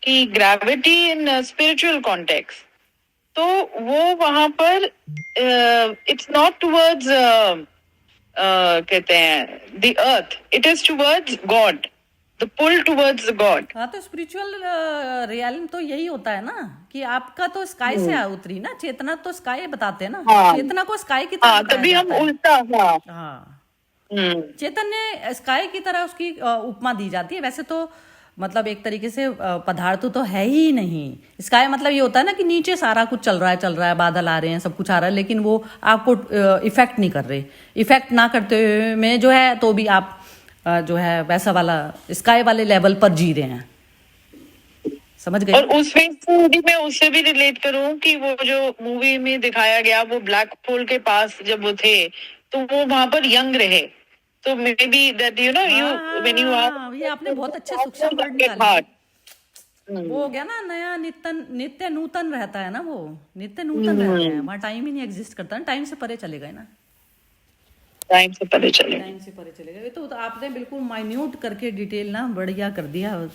कि ग्रेविटी इन स्पिरिचुअल कॉन्टेक्स्ट, तो वो वहां पर इट्स नॉट टुवर्ड्स कहते हैं the earth, it is towards God, the pull towards God. हाँ, तो स्पिरिचुअल रियलिटी तो यही होता है ना, कि आपका तो स्काई से उतरी ना चेतना, तो स्काई बताते हैं ना। हाँ। चेतना को स्काई की तरह हाँ, बताया तभी हम जाता है। उल्टा। हाँ। हाँ, हम्म। चैतन्य स्काई की तरह उसकी उपमा दी जाती है। वैसे तो मतलब एक तरीके से पदार्थ तो है ही नहीं। स्काई मतलब ये होता है ना कि नीचे सारा कुछ चल रहा है, बादल आ रहे हैं, सब कुछ आ रहा है, लेकिन वो आपको इफेक्ट नहीं कर रहे। इफेक्ट ना करते हुए में जो है तो भी आप जो है वैसा वाला स्काई वाले लेवल पर जी रहे हैं। समझ गए? और उसमें यदि मैं उससे भी रिलेट करूं कि वो जो मूवी में दिखाया गया, वो ब्लैक होल के पास जब वो थे, तो वो वहां पर यंग रहे, तो may be that you know you when you are, ये आपने बहुत अच्छे सूक्ष्म वर्ड निकाले। वो हो गया ना, नया नित्य नूतन रहता है ना, वो नित्य नूतन रहते हैं, वहाँ टाइम ही नहीं एग्जिस्ट करता ना, टाइम से परे चले गए ना, टाइम से परे चले। टाइम से परे चले गए। तो आपने बिल्कुल माइन्यूट करके डिटेल ना बढ़िया कर दिया,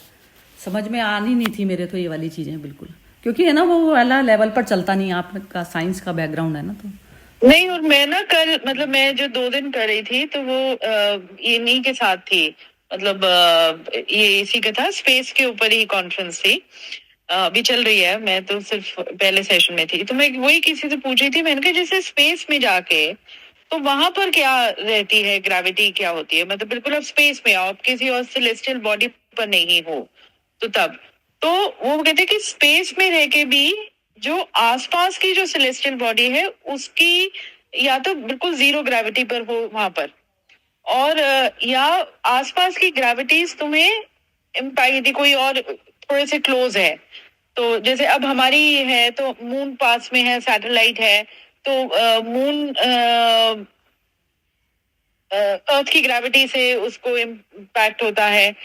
समझ में आनी नहीं थी मेरे तो ये वाली चीजें बिल्कुल, क्योंकि है ना वो वाला लेवल पर चलता नहीं, आपका साइंस का बैकग्राउंड है ना। तो नहीं, और मैं ना कल मतलब मैं जो 2 दिन कर रही थी, तो वो ये इन्हीं के साथ थी, मतलब ये इसी का था, स्पेस के ऊपर ही कॉन्फ्रेंस थी, अभी चल रही है, मैं तो सिर्फ पहले सेशन में थी। तो मैं वही किसी से पूछ रही थी, मैंने कहा जैसे स्पेस में जाके तो वहां पर क्या रहती है, ग्रेविटी क्या होती है, मतलब बिल्कुल आप स्पेस में आओ, आप किसी और सेलेस्टियल बॉडी पर नहीं हो, तो तब तो वो कहते हैं कि स्पेस में रह के भी जो आसपास की जो सेलेस्टियल बॉडी है उसकी या तो बिल्कुल जीरो ग्रेविटी पर हो वहां पर, और या आसपास की ग्रेविटीज तुम्हें इम्पैक्ट यदि कोई और थोड़े से क्लोज है, तो जैसे अब हमारी है तो मून पास में है, सैटेलाइट है, तो मून अर्थ की ग्रेविटी से उसको इम्पैक्ट होता है,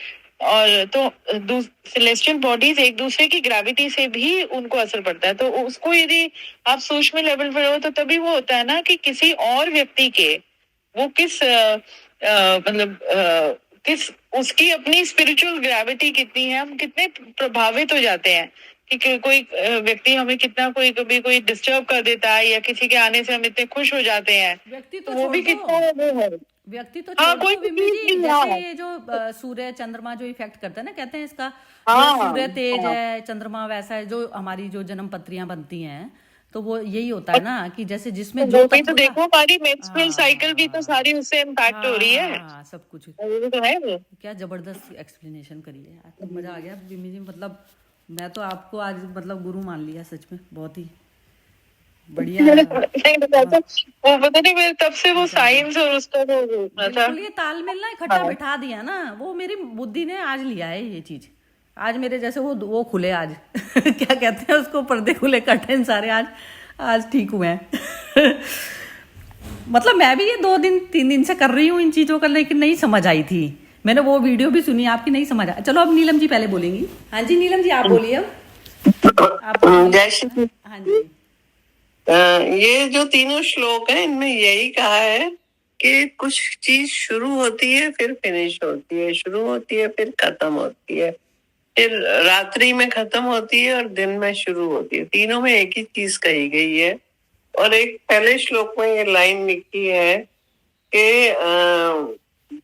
और तो सेलेस्टियल बॉडीज एक दूसरे की ग्रेविटी से भी उनको असर पड़ता है। तो उसको यदि आप सूक्ष्म लेवल पर हो, तो तभी वो होता है ना कि किसी और व्यक्ति के वो किस मतलब किस उसकी अपनी स्पिरिचुअल ग्रेविटी कितनी है, हम कितने प्रभावित हो जाते हैं कि कोई व्यक्ति हमें कितना कोई कभी कोई डिस्टर्ब कर देता है, या किसी के आने से हम इतने खुश हो जाते हैं, व्यक्ति तो तो वो भी छोड़ कितना दो, वो है। व्यक्ति तो हाँ, छोड़ कोई दो विमी चीज जी, नहीं जैसे है। ये जो सूर्य चंद्रमा जो इफेक्ट करता है ना, कहते हैं इसका हाँ, सूर्य तेज हाँ। है, चंद्रमा वैसा है, जो हमारी जो जन्म पत्रियां बनती हैं, तो वो यही होता है ना कि जैसे जिसमें तो जो वो भी तो तत्व देखो, का हमारी मेंस्ट्रुअल साइकिल भी तो सारी उससे इम्पैक्ट हो रही है, हाँ, सब कुछ। वो तो है वो। क्या जबरदस्त एक्सप्लेनेशन करी है यार, तो मजा आ गया विमी जी। मतलब मैं तो आपको आज मतलब गुरु मान लिया सच में, बहुत ही बढ़िया। नहीं बताता, वो पता नहीं मेरे तब से वो साइंस और उसका वो होना था। बिल्कुल ये तालमेल ना इकट्ठा बिठा दिया ना, वो मेरी बुद्धि ने आज लिया है ये चीज। आज मेरे जैसे वो खुले आज क्या कहते हैं उसको, पर्दे खुले, कर्टेन सारे आज ठीक हुए हैं मतलब मैं भी ये 2-3 दिन से कर रही हूँ इन चीजों का, लेकिन नहीं समझ आई थी। मैंने वो वीडियो भी सुनी आपकी, नहीं समझ आया। चलो अब नीलम जी पहले बोलेंगी। हाँ जी नीलम जी आप बोलिए अब। आप जय श्री हाँ जी। ये जो तीनों श्लोक हैं, इनमें यही कहा है कि कुछ चीज शुरू होती है फिर फिनिश होती है, शुरू होती है फिर खत्म होती है, फिर रात्रि में खत्म होती है और दिन में शुरू होती है। तीनों में एक ही चीज कही गई है। और एक पहले श्लोक में ये लाइन लिखी है कि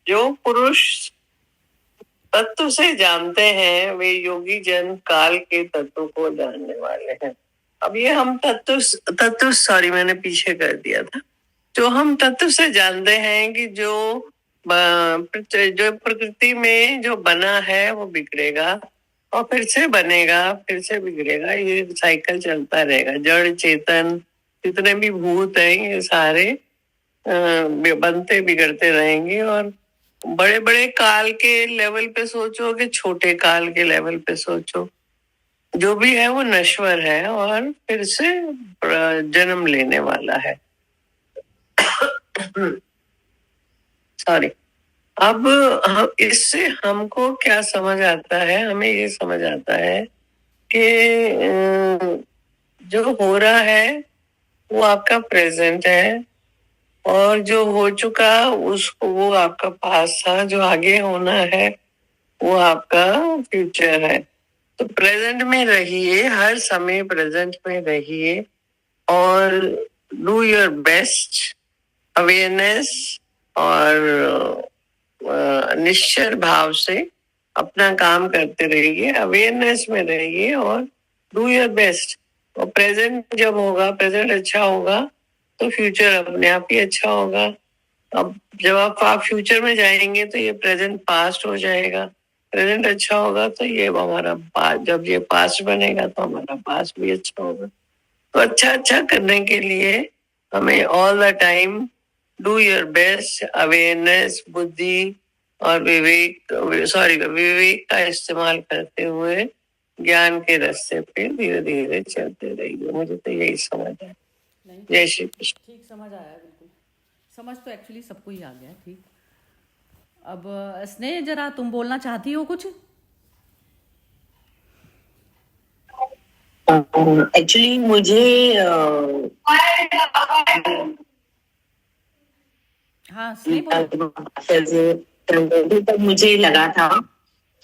जो पुरुष तत्व से जानते हैं वे योगी जन काल के तत्व को जानने वाले हैं। अब ये हम तत्व सॉरी मैंने पीछे कर दिया था। जो हम तत्व से जानते हैं कि जो प्रकृति में जो बना है वो बिगड़ेगा और फिर से बनेगा, फिर से बिगड़ेगा, ये साइकिल चलता रहेगा। जड़ चेतन जितने भी भूत हैं ये सारे बनते बिगड़ते रहेंगे, और बड़े बड़े काल के लेवल पे सोचो कि छोटे काल के लेवल पे सोचो, जो भी है वो नश्वर है और फिर से जन्म लेने वाला है। सॉरी। अब इससे हमको क्या समझ आता है? हमें ये समझ आता है कि जो हो रहा है वो आपका प्रेजेंट है, और जो हो चुका उसको वो आपका पास्ट था, जो आगे होना है वो आपका फ्यूचर है। तो प्रेजेंट में रहिए, हर समय प्रेजेंट में रहिए और डू योर बेस्ट अवेयरनेस, और निश्चल भाव से अपना काम करते रहिए, अवेयरनेस में रहिए और डू योर बेस्ट। और प्रेजेंट जब होगा, प्रेजेंट अच्छा होगा तो फ्यूचर अपने आप ही अच्छा होगा। अब जब आप फ्यूचर में जाएंगे तो ये प्रेजेंट पास्ट हो जाएगा। प्रेजेंट अच्छा होगा तो ये हमारा पास्ट, जब ये पास्ट बनेगा तो हमारा पास्ट भी अच्छा होगा। तो अच्छा करने के लिए हमें all the time do your best, awareness, बुद्धि और विवेक का इस्तेमाल करते हुए ज्ञान के रास्ते पे धीरे धीरे चलते रहिए। मुझे तो यही समझ है। जय श्री कृष्ण। ठीक समझ आया, बिल्कुल समझ तो एक्चुअली सबको ही आ गया। ठीक, अब स्नेह जरा तुम बोलना चाहती हो कुछ? एक्चुअली मुझे हाँ स्नेह बोलो। तक मुझे लगा था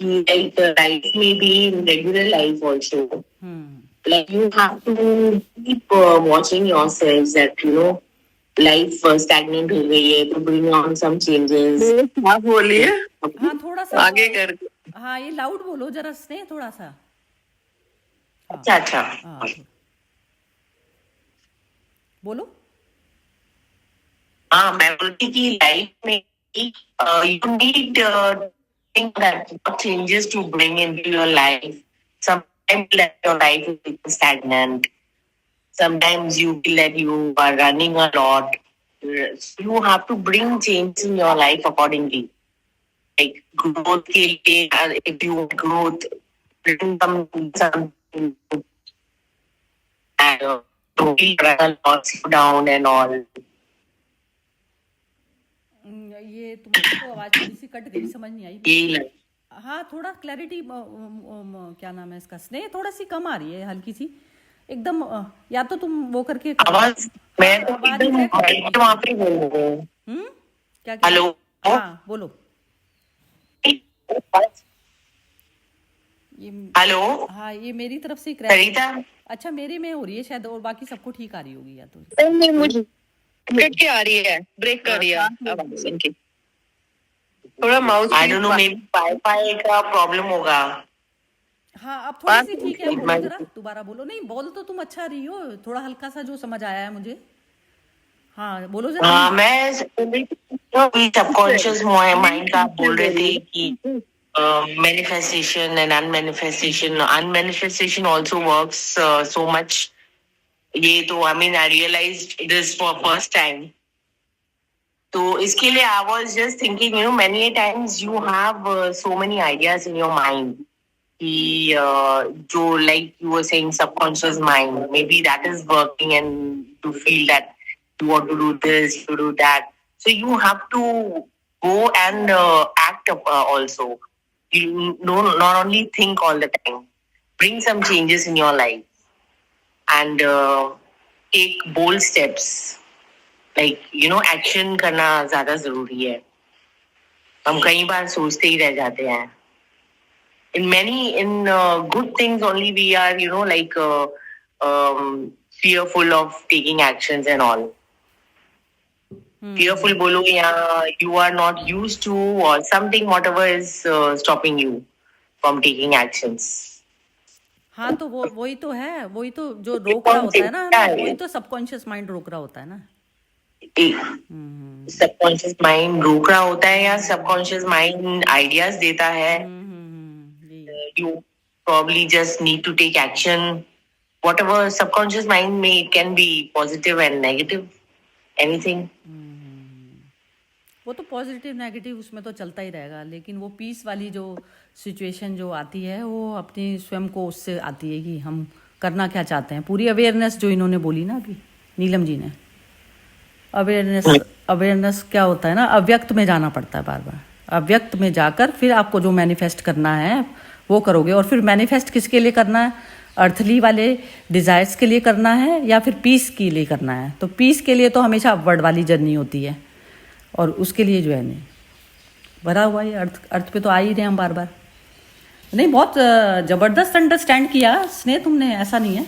कि लाइक लाइफ में भी regular life also like you have to keep watching yourselves that life stagnant हो गई है, तो bring on some changes। आप बोलिए। हाँ थोड़ा सा आगे कर। हाँ ये लाउड बोलो जरा स्नेह, थोड़ा सा। अच्छा हाँ बोलो। हाँ मैं बोलती कि लाइफ में you need think that what changes to bring into your life. Sometimes let your life become stagnant. Sometimes you feel that you are running a lot. You have to bring change in your life accordingly. Like growth के लिए, if you want growth, bring something and don't run or slow down and all. ये तुमको आवाज थोड़ी सी cut गई, समझ नहीं आई। हाँ थोड़ा क्लैरिटी, क्या नाम है इसका, स्नेह थोड़ा सी कम आ रही है, हल्की सी एकदम। या तो तुम वो करके आवाज, मैं तो एकदम वहाँ पे बोल रही हूँ। क्या? हेलो, हाँ बोलो। हेलो, हाँ ये मेरी तरफ से सरिता। अच्छा मेरे में हो रही है शायद, और बाकी सबको ठीक आ रही होगी या तो नहीं, मुझे कट के आ रही है, ब्रेक कर रही है आवाज इनकी। थोड़ा mouse, I don't know, may be wifi का प्रॉब्लम होगा। हाँ अब थोड़ी सी ठीक है, बोलो जरा दोबारा बोलो। नहीं बोल तो तुम अच्छा रही हो, थोड़ा हल्का सा जो समझ आया है मुझे। हाँ बोलो जरा। हाँ मैं सबकॉन्शियस माइंड का बोल रहे थे कि manifestation and unmanifestation also works so much. ये तो I mean I realized this for first time. तो इसके लिए I was just thinking, many a times you have so many ideas in your mind. कि जो like you were saying subconscious mind, maybe that is working and you feel that you want to do this, you do that. So you have to go and act also. You not only think all the time, bring some changes in your life and take bold steps. Like action करना ज्यादा जरूरी है। हम कई बार सोचते ही रह जाते हैं। In good things only we are like fearful of taking actions and all. Fearful बोलो या you are not used to or something, whatever is stopping you from taking actions. हाँ तो वो वही तो है, वही तो जो रोक रहा होता है ना, वही तो सबकॉन्शियस माइंड रोक रहा होता है ना। सबकॉन्शियस माइंड रोक रहा होता है या सबकॉन्शियस माइंड आइडियाज देता है। You probably just need to take action whatever subconscious mind may, it can be positive and negative, anything. वो तो पॉजिटिव नेगेटिव उसमें तो चलता ही रहेगा, लेकिन वो पीस वाली जो सिचुएशन जो आती है वो अपनी स्वयं को उससे आती है कि हम करना क्या चाहते हैं। पूरी अवेयरनेस जो इन्होंने बोली ना अभी नीलम जी ने, अवेयरनेस क्या होता है ना, अव्यक्त में जाना पड़ता है बार बार। अव्यक्त में जाकर फिर आपको जो मैनिफेस्ट करना है वो करोगे। और फिर मैनिफेस्ट किसके लिए करना है? अर्थली वाले डिज़ायर्स के लिए करना है या फिर पीस के लिए करना है? तो पीस के लिए तो हमेशा अपवर्ड वाली जर्नी होती है, और उसके लिए जो है नहीं भरा हुआ है अर्थ पे तो आ ही रहे हम बार बार। नहीं, बहुत ज़बरदस्त अंडरस्टैंड किया स्नेह तुमने, ऐसा नहीं है,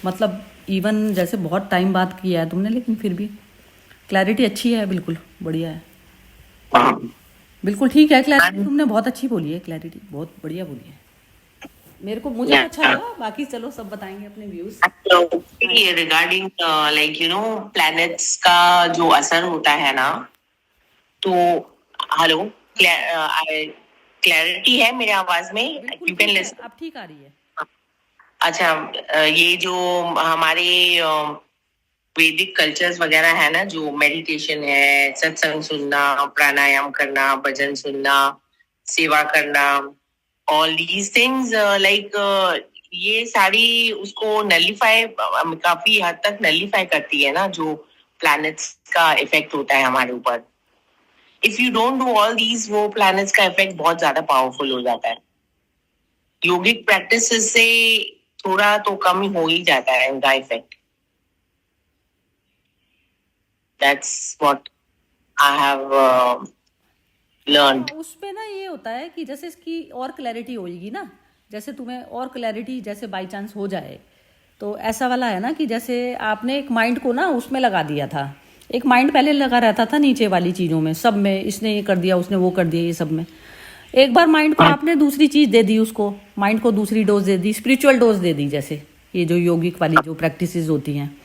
मतलब इवन जैसे बहुत टाइम बाद किया है तुमने, लेकिन फिर भी क्लैरिटी अच्छी है, बिल्कुल बढ़िया है, बिल्कुल ठीक है। क्लैरिटी तुमने बहुत अच्छी बोली है, क्लैरिटी बहुत बढ़िया बोली है, मेरे को मुझे अच्छा लगा। बाकी चलो सब बताएंगे अपने व्यूज। रिगार्डिंग लाइक प्लैनेट्स का जो असर होता है ना, तो हेलो, क्लैरिटी है मेरे आवाज में? You can listen? अब ठीक आ रही है। अच्छा, ये जो हमारे वैदिक कल्चर्स वगैरह है ना, जो मेडिटेशन है, सत्संग सुनना, प्राणायाम करना, भजन सुनना, सेवा करना, ऑल दीज थिंग्स लाइक ये सारी उसको नलिफाई, काफी हद तक नलिफाई करती है ना, जो प्लैनेट्स का इफेक्ट होता है हमारे ऊपर। If you don't do all these, वो प्लैनेट्स का इफेक्ट बहुत ज्यादा पावरफुल हो जाता है। योगिक प्रैक्टिस से थोड़ा तो कम हो ही जाता है उनका effect. That's what I have learned. उसपे ना ये होता है कि जैसे इसकी और क्लैरिटी होगी ना, जैसे तुम्हें और क्लैरिटी जैसे बाई चांस हो जाए, तो ऐसा वाला है ना कि जैसे आपने एक माइंड को ना उसमें लगा दिया था, एक माइंड पहले लगा रहता था नीचे वाली चीज़ों में, सब में इसने ये कर दिया, उसने वो कर दिया, ये सब में। एक बार माइंड को आपने दूसरी चीज़ दे दी, उसको माइंड को दूसरी डोज दे दी, स्पिरिचुअल डोज दे दी, जैसे ये जो योगिक वाली जो प्रैक्टिसेस होती हैं।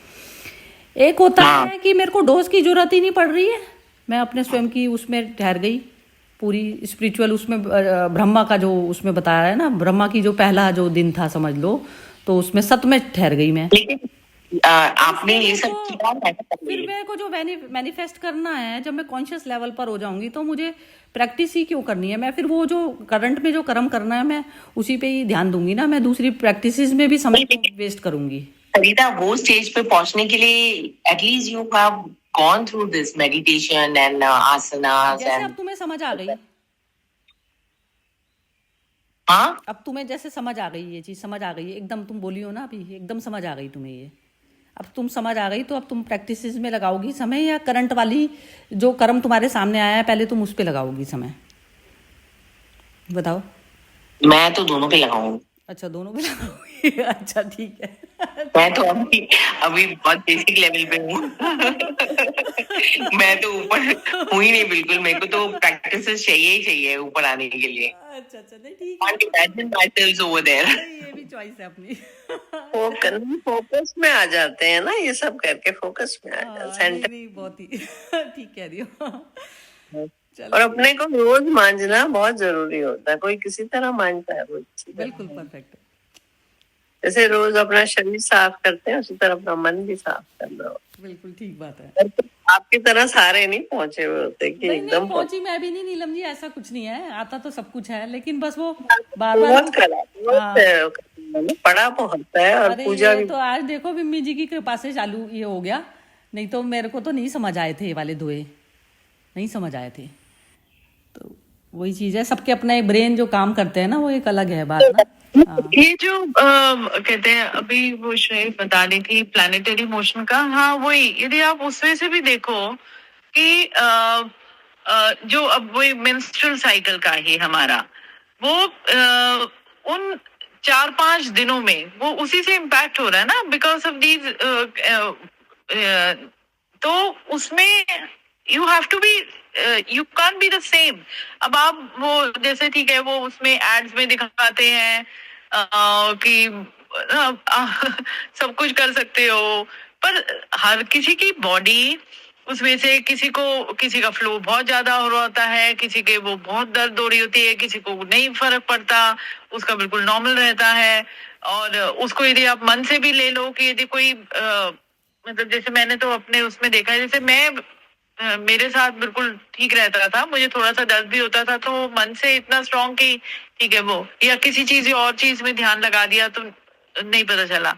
एक होता है कि मेरे को डोज की जरूरत ही नहीं पड़ रही है, मैं अपने स्वयं की उसमें ठहर गई पूरी स्पिरिचुअल, उसमें ब्रह्मा का जो उसमें बताया है ना, ब्रह्मा की जो पहला जो दिन था समझ लो, तो उसमें सत में ठहर गई मैं। आपने ये सब किया है? फिर मेरे को जो मैनिफेस्ट करना है, जब मैं कॉन्शियस लेवल पर हो जाऊंगी तो मुझे प्रैक्टिस ही क्यों करनी है? मैं फिर वो जो करंट में जो कर्म करना है मैं उसी पे ही ध्यान दूंगी ना, मैं दूसरी प्रैक्टिसेस में भी समय वेस्ट करूंगी। सरिता, वो स्टेज पे पहुंचने के लिए at least you have gone through this meditation and asanas. जैसे अब तुम्हें समझ आ गई, हाँ, अब तुम्हें जैसे समझ आ गई, ये चीज समझ आ गई एकदम, तुम बोली हो ना अभी, एकदम समझ आ गई तुम्हें ये, अब तुम समझ आ गई, तो अब तुम प्रैक्टिसेस में लगाओगी समय, या करंट वाली जो कर्म तुम्हारे सामने आया है पहले तुम उस पे लगाओगी समय? बताओ। मैं तो दोनों पे लगाऊंगी। अच्छा, दोनों पे लगाओगी, अच्छा ठीक है। मैं तो अभी बहुत बेसिक लेवल पे हूँ। मैं तो ऊपर हूँ ही नहीं बिल्कुल, मेरे को तो प्रैक्टिसेस चाहिए ही चाहिए ऊपर आने के लिए। अच्छा अच्छा, नहीं ठीक है, Imagine myself over there. ये भी चॉइस है अपनी। फोकस में आ जाते हैं ना, ये सब करके फोकस में आ जाते हैं, सेंटर। नहीं बहुत ही ठीक कह रही हो। और अपने को रोज मांझना बहुत जरूरी होता है, कोई किसी तरह मांझता है रोज। बिल्कुल परफेक्ट। जैसे रोज अपना शरीर साफ करते हैं, उसी तरह अपना मन भी साफ करना होता बिल्कुल ठीक बात है। है। आपकी तरह सारे नहीं पहुंचे हुए होते कि नहीं, एकदम पहुंची मैं भी नहीं नीलम जी, ऐसा कुछ नहीं है, आता तो सब कुछ है, लेकिन बस वो बार बार पढ़ा बहुत है। और अरे पूजा ये भी तो आज देखो बिम्मी जी की कृपा से चालू ये हो गया, नहीं तो मेरे को तो नहीं समझ आए थे ये वाले दोए, नहीं समझ आए थे। तो वही चीज है, सबके अपने ब्रेन जो काम करते हैं ना, वो एक अलग है बात ना। ये जो कहते हैं अभी वो श्रेय बता रही थी प्लानिटरी मोशन का, हाँ वही, यदि आप उसमें से भी देखो कि जो अब वही मेंस्ट्रुअल साइकिल का ही हमारा वो उन 4-5 दिनों में वो उसी से इम्पैक्ट हो रहा है ना, बिकॉज ऑफ दीज, तो उसमें you have to be, you can't be the same. अब आप वो जैसे ठीक है वो उसमें एड्स में दिखाते हैं कि सब कुछ कर सकते हो, पर हर किसी की बॉडी उसमें से किसी का फ्लो बहुत ज्यादा हो रहा होता है, किसी के वो बहुत दर्द हो रही होती है, किसी को नहीं फर्क पड़ता, उसका बिल्कुल नॉर्मल रहता है। और उसको यदि आप मन से भी ले लो कि यदि कोई मतलब जैसे मैंने तो अपने उसमें देखा है, जैसे मैं मेरे साथ बिल्कुल ठीक रहता था, मुझे थोड़ा सा दर्द भी होता था तो मन से इतना स्ट्रांग कि ठीक है वो, या किसी चीज और चीज में ध्यान लगा दिया तो नहीं पता चला।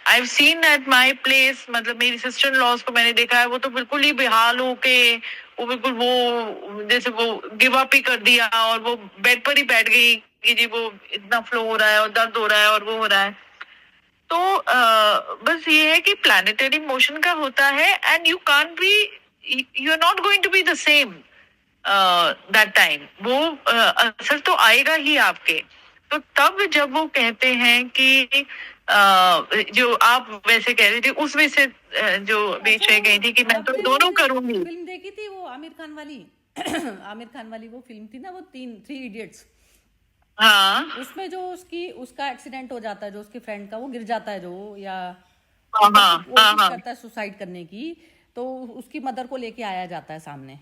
I have seen at my place, मतलब मेरी सिस्टर इन लॉज को मैंने देखा है, वो तो बिल्कुल ही बेहाल होके वो बिल्कुल वो जैसे वो गिव अप ही कर दिया और वो बेड पर ही बैठ गई कि जी वो इतना फ्लो हो रहा है और दर्द हो रहा है और वो हो रहा है। तो बस ये है कि प्लानिटरी मोशन का होता है and you can't be, you are not going to be the same that time. वो असर तो आएगा ही आपके। तो तब जब वो कहते हैं कि जो आप वैसे कह रही थी उसमें से जो बीच में गई थी कि मैं तो दोनों करूंगी। फिल्म देखी थी वो आमिर खान वाली आमिर खान वाली वो फिल्म थी ना, वो 3 इडियट्स। हाँ उसमें जो उसका एक्सीडेंट हो जाता है, जो उसके फ्रेंड का वो गिर जाता है, जो या हाँ हाँ कोशिश करता है सुसाइड करने की, तो उसकी मदर को लेके आया जाता है सामने।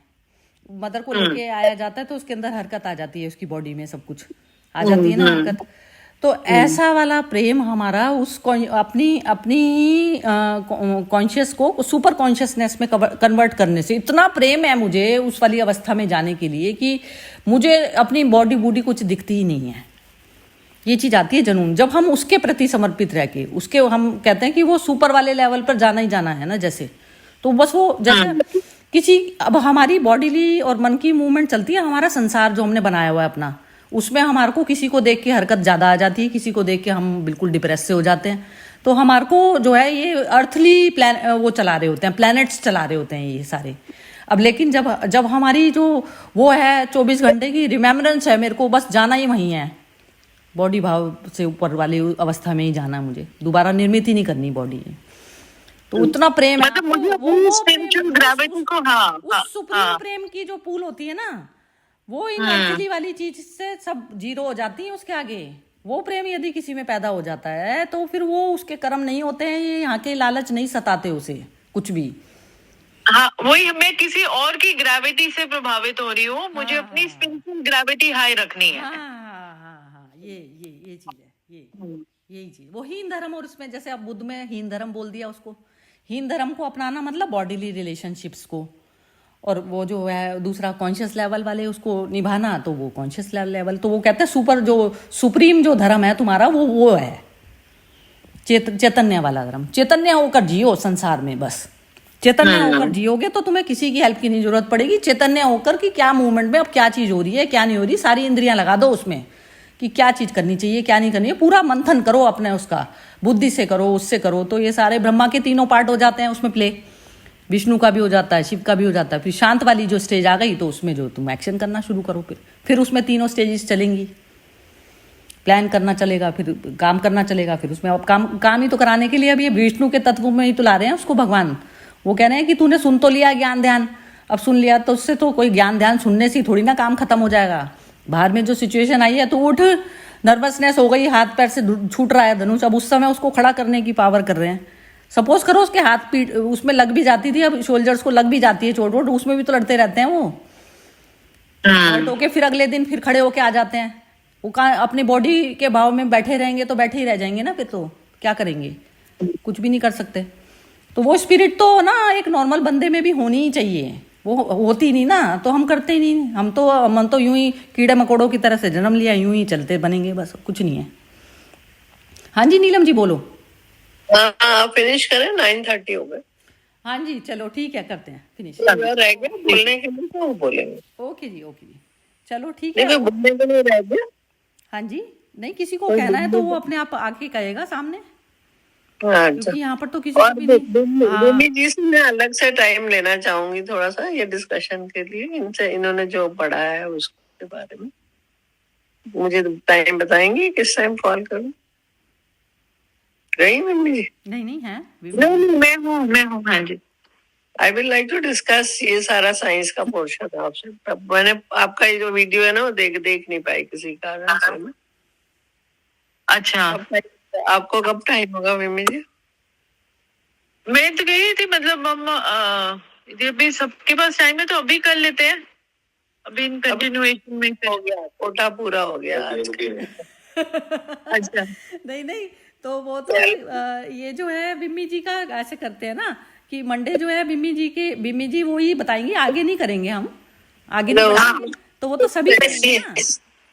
मदर को लेके आया जाता है तो उसके अंदर हरकत आ जाती है, उसकी बॉडी में सब कुछ आ जाती है ना हरकत। तो ऐसा वाला प्रेम हमारा उस अपनी कॉन्शियस को सुपर कॉन्शियसनेस में कन्वर्ट करने से इतना प्रेम है मुझे उस वाली अवस्था में जाने के लिए कि मुझे अपनी बॉडी कुछ दिखती ही नहीं है। ये चीज आती है जनून, जब हम उसके प्रति समर्पित रह के उसके, हम कहते हैं कि वो सुपर वाले लेवल पर जाना ही जाना है ना, जैसे तो बस वो जैसे किसी, अब हमारी बॉडीली और मन की मूवमेंट चलती है, हमारा संसार जो हमने बनाया हुआ है अपना, उसमें हमारे को किसी को देख के हरकत ज्यादा आ जाती है, किसी को देख के हम बिल्कुल डिप्रेस से हो जाते हैं। तो हमारे को जो है ये अर्थली प्लान वो चला रहे होते हैं, प्लैनेट्स चला रहे होते हैं ये सारे। अब लेकिन जब हमारी जो वो है 24 घंटे की रिमेम्बरेंस है, मेरे को बस जाना ही वहीं है, बॉडी भाव से ऊपर वाली अवस्था में ही जाना, मुझे दोबारा निर्मित ही नहीं करनी बॉडी। तो उतना प्रेम है, मतलब मुझे अपनी स्पिरिचुअल ग्रेविटी को, हाँ उस सुप्रीम प्रेम की जो पूल होती है ना, वो इन अर्थली वाली चीज से सब जीरो हो जाती है उसके आगे। वो प्रेम यदि किसी में पैदा हो जाता है तो फिर वो उसके कर्म नहीं होते हैं, ये यहाँ के लालच नहीं सताते उसे कुछ भी। हाँ वही, मैं किसी और की ग्रेविटी से प्रभावित हो रही हूँ, मुझे अपनी स्पिरिचुअल ग्रेविटी हाई रखनी है। हाँ, ये चीज है, यही चीज, वो हीन धर्म। और उसमें जैसे अब बुद्ध में हीन धर्म बोल दिया उसको, हीन धर्म को अपनाना मतलब बॉडीली रिलेशनशिप्स को, और वो जो है दूसरा कॉन्शियस लेवल वाले उसको निभाना, तो वो कॉन्शियस लेवल, तो वो कहते हैं सुपर, जो सुप्रीम जो धर्म है तुम्हारा वो है चैतन्य वाला धर्म। चैतन्य होकर जियो संसार में, बस चैतन्य होकर जियोगे तो तुम्हें किसी की हेल्प की नहीं जरूरत पड़ेगी। चैतन्य होकर कि क्या मूवमेंट में अब क्या चीज हो रही है क्या नहीं हो रही, सारी इंद्रियां लगा दो उसमें कि क्या चीज करनी चाहिए क्या नहीं करनी है, पूरा मंथन करो अपने उसका, बुद्धि से करो, उससे करो, तो ये सारे ब्रह्मा के 3 पार्ट हो जाते हैं उसमें प्ले, विष्णु का भी हो जाता है, शिव का भी हो जाता है। फिर शांत वाली जो स्टेज आ गई तो उसमें जो तुम एक्शन करना शुरू करो, फिर उसमें 3 स्टेजेस चलेंगी, प्लान करना चलेगा, फिर काम करना चलेगा, फिर उसमें अब काम ही तो कराने के लिए अब ये विष्णु के तत्व में ही तो ला रहे हैं उसको भगवान। वो कह रहे हैं कि तूने सुन तो लिया ज्ञान ध्यान, अब सुन लिया तो उससे तो कोई ज्ञान ध्यान सुनने से थोड़ी ना काम खत्म हो जाएगा। बाहर में जो सिचुएशन आई है तो उठ, नर्वसनेस हो गई, हाथ पैर से छूट रहा है धनुष, अब उस समय उसको खड़ा करने की पावर कर रहे हैं। सपोज करो उसके हाथ पीठ उसमें लग भी जाती थी, अब सोल्जर्स को लग भी जाती है चोट वोट, उसमें भी तो लड़ते रहते हैं वो, हर्ट होके फिर अगले दिन फिर खड़े होके आ जाते हैं। वो अपनी बॉडी के भाव में बैठे रहेंगे तो बैठे ही रह जाएंगे ना, फिर तो क्या करेंगे, कुछ भी नहीं कर सकते। तो वो स्पिरिट तो ना एक नॉर्मल बंदे में भी होनी ही चाहिए, वो होती नहीं ना तो हम करते ही नहीं, हम तो यूं ही कीड़े मकोड़ों की तरह से जन्म लिया, यूं ही चलते बनेंगे, बस कुछ नहीं है। हाँ जी नीलम जी बोलो। हाँ फिनिश करें, 9:30 हो गए। हाँ जी चलो ठीक है, करते हैं फिनिश। रह गया बोलने के लिए तो बोलेंगे। ओके जी चलो ठीक है। नहीं बोलने के लिए रह गया। हाँ जी, नहीं किसी को कहना है तो वो अपने आप आके कहेगा सामने, हाँ, क्योंकि यहाँ पर तो किसी को भी नहीं। भूमि जी से मैं अलग से टाइम लेना चाहूंगी थोड़ा सा ये डिस्कशन के लिए, इनसे इन्होंने जो पढ़ा है उसके बारे में मुझे टाइम बताएंगे, किस टाइम कॉल करूं? रही मम्मी जी? नहीं है, नहीं मैं हूँ हाँ जी। I will like to discuss ये सारा साइंस का पोर्शन आपसे। मैंने आपका ये जो वीडियो है ना वो देख नहीं पाई किसी कारण से मैं। अच्छा आपको कब टाइम होगा मम्मी जी? मैं तो गई थी, मतलब हम अभी सबके पास टाइम है तो अभी कर लेते हैं, अभी इन कंटिन्यूएशन में हो गया, कोटा पूरा हो गया आज। अच्छा नहीं तो वो तो ये जो है बिम्मी जी का ऐसे करते हैं ना कि मंडे जो है बिम्मी जी वो ही बताएंगे, आगे नहीं करेंगे हम, आगे नहीं बढ़ाएंगे। तो वो तो सभी करेंगे ना,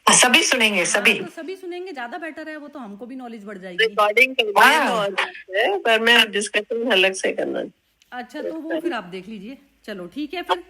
सभी सुनेंगे, सभी तो सभी सुनेंगे, ज्यादा बेटर है वो, तो हमको भी नॉलेज बढ़ जाएगी। रिकॉर्डिंग है, पर मैं डिस्कशन अलग से करना। अच्छा, तो वो फिर आप देख लीजिए। चलो ठीक है फिर।